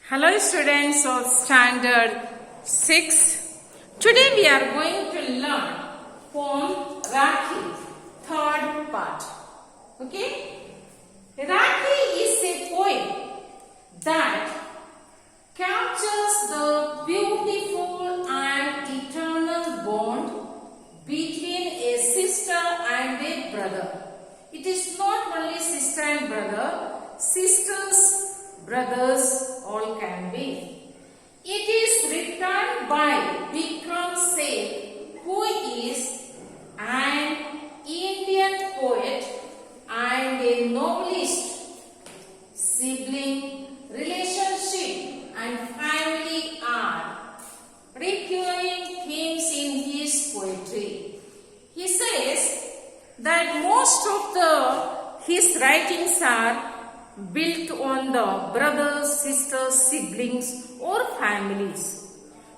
Hello students of standard 6. Today we are going to learn poem Rakhi, third part. Okay? Rakhi is a poem that captures the beautiful and eternal bond between a sister and a brother. It is not only sister and brother, sisters, brothers, all can be. It is written by Bikram Seth, who is an Indian poet and a novelist. Sibling relationship and family are recurring themes in his poetry. He says that most of his writings are built on the brothers, sisters, siblings or families.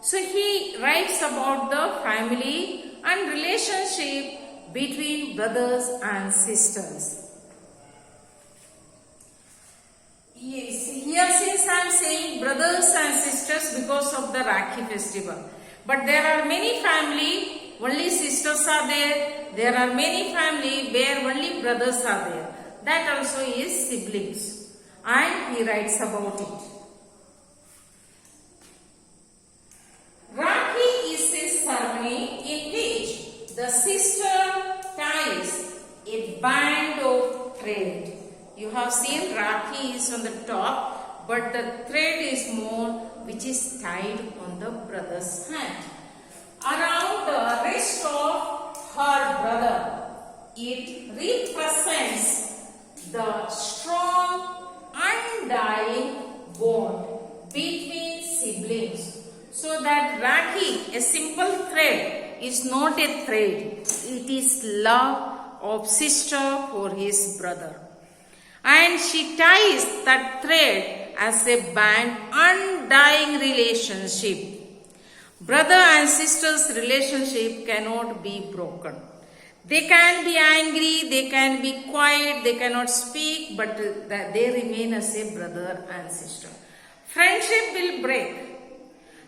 So he writes about the family and relationship between brothers and sisters. Yes, here since I am saying brothers and sisters because of the Rakhi festival. But there are many family, only sisters are there. There are many family where only brothers are there. That also is siblings, and he writes about it. Rakhi is a ceremony in which the sister ties a band of thread. You have seen Rakhi is on the top, but the thread is more which is tied on the brother's hand around the wrist of her brother. It represents the strong, undying bond between siblings. So that Rakhi, a simple thread, is not a thread. It is love of sister for his brother. And she ties that thread as a band, undying relationship. Brother and sister's relationship cannot be broken. They can be angry, they can be quiet, they cannot speak, but they remain as a brother and sister. Friendship will break.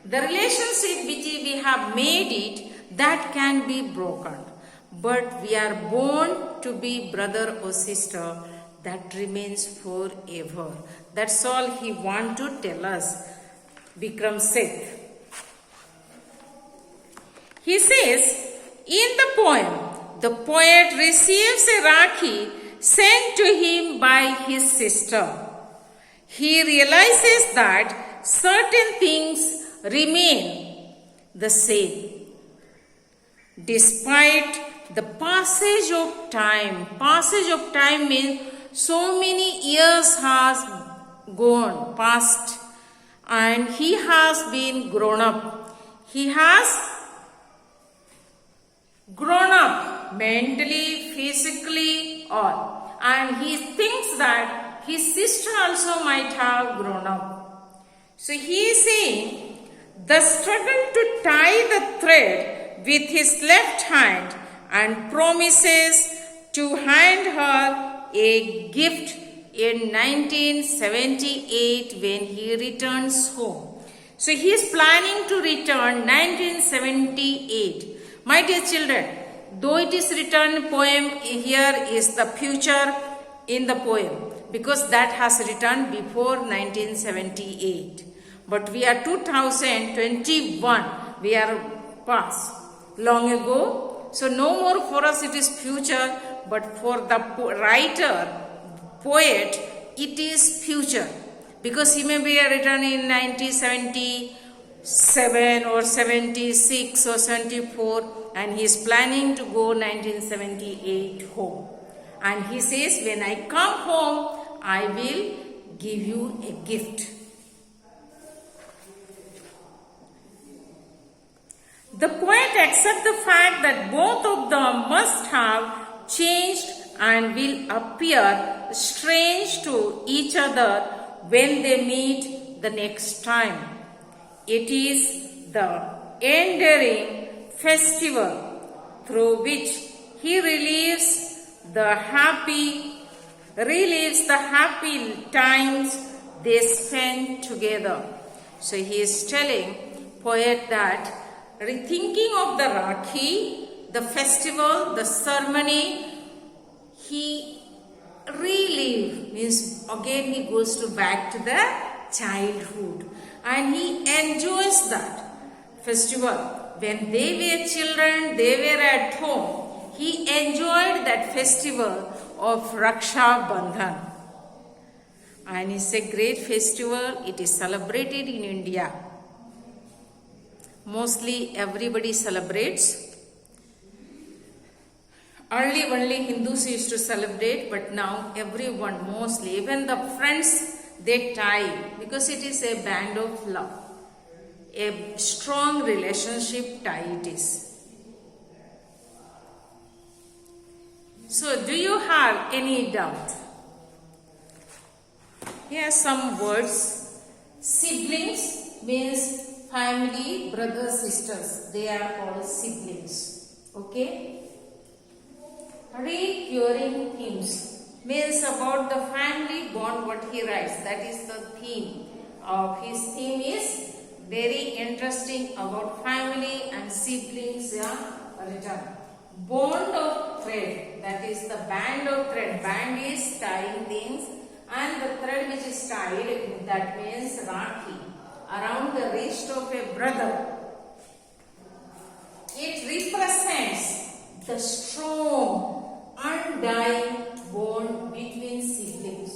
The relationship which we have made it, that can be broken. But we are born to be brother or sister, that remains forever. That's all he wants to tell us, Bikram Seth. He says, in the poem, the poet receives a Rakhi sent to him by his sister. He realizes that certain things remain the same. Despite the passage of time means so many years has gone past and he has been grown up. He has grown up mentally, physically, all. And he thinks that his sister also might have grown up. So he is saying the struggle to tie the thread with his left hand and promises to hand her a gift in 1978 when he returns home. So he is planning to return 1978. My dear children, though it is written poem, here is the future in the poem because that has written before 1978. But we are 2021, we are past, long ago. So no more for us it is future, but for the writer, poet, it is future. Because he may be written in 1977 or 76 or 74 and he is planning to go 1978 home. And he says, when I come home, I will give you a gift. The poet accepts the fact that both of them must have changed and will appear strange to each other when they meet the next time. It is the enduring festival through which he relives the happy times they spent together. So he is telling poet that rethinking of the Rakhi, the festival, the ceremony, he relive, means again he goes back to the childhood and he enjoys that festival. When they were children, they were at home, he enjoyed that festival of Raksha Bandhan. And it's a great festival. It is celebrated in India. Mostly everybody celebrates. Early only Hindus used to celebrate, but now everyone, mostly, even the friends, they tie because it is a band of love. A strong relationship tie it is. So, do you have any doubt? Here are some words. Siblings means family, brothers, sisters. They are called siblings. Okay? Recurring themes means about the family bond what he writes. That is the theme of his theme is very interesting about family and siblings are written. Bond of thread, that is the band of thread. Band is tying things and the thread which is tied, that means Rakhi, around the wrist of a brother. It represents the strong undying bond between siblings.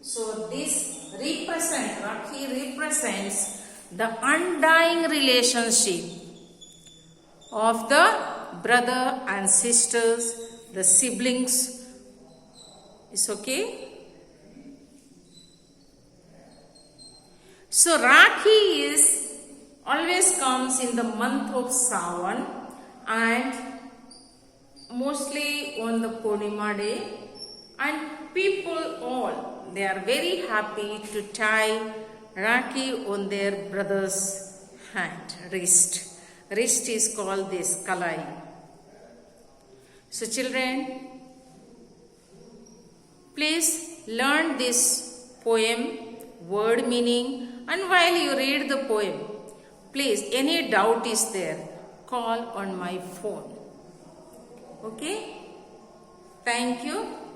So this Rakhi represents the undying relationship of the brother and sisters, the siblings. Is okay? So Rakhi is always comes in the month of Sawan and mostly on the Purnima day, and people all, they are very happy to tie Rakhi on their brother's hand, wrist. Wrist is called this Kalai. So children, please learn this poem, word meaning, and while you read the poem, please, any doubt is there, call on my phone. Okay? Thank you.